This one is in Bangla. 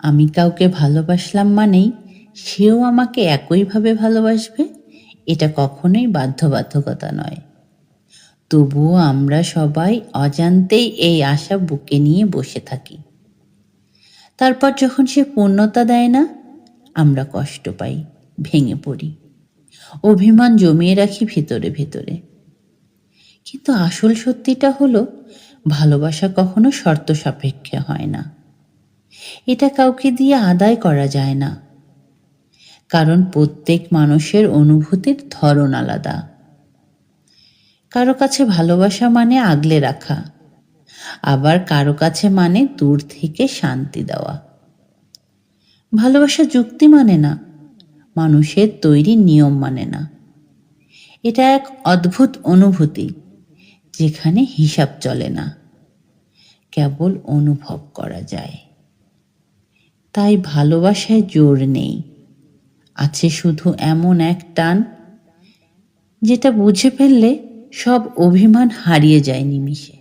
আমি কাউকে ভালোবাসলাম মানেই সেও আমাকে একইভাবে ভালোবাসবে, এটা কখনোই বাধ্যবাধকতা নয়। তবুও আমরা সবাই অজান্তেই এই আশা বুকে নিয়ে বসে থাকি। তারপর যখন সে পূর্ণতা দেয় না, আমরা কষ্ট পাই, ভেঙে পড়ি, অভিমান জমিয়ে রাখি ভিতরে ভিতরে। কিন্তু আসল সত্যিটা হলো, ভালোবাসা কখনো শর্ত সাপেক্ষে হয় না। এটা কাউকে দিয়ে আদায় করা যায় না, কারণ প্রত্যেক মানুষের অনুভূতির ধরন আলাদা। কারো কাছে ভালোবাসা মানে আগলে রাখা, আবার কারো কাছে মানে দূর থেকে শান্তি দেওয়া। ভালোবাসা যুক্তি মানে না, মানুষের তৈরি নিয়ম মানে না। এটা এক অদ্ভুত অনুভূতি, যেখানে হিসাব চলে না, কেবল অনুভব করা যায়। তাই ভালোবাসায় জোর নেই, আছে শুধু এমন এক টান, যেটা বুঝে ফেললে সব অভিমান হারিয়ে যায় নিমিষে।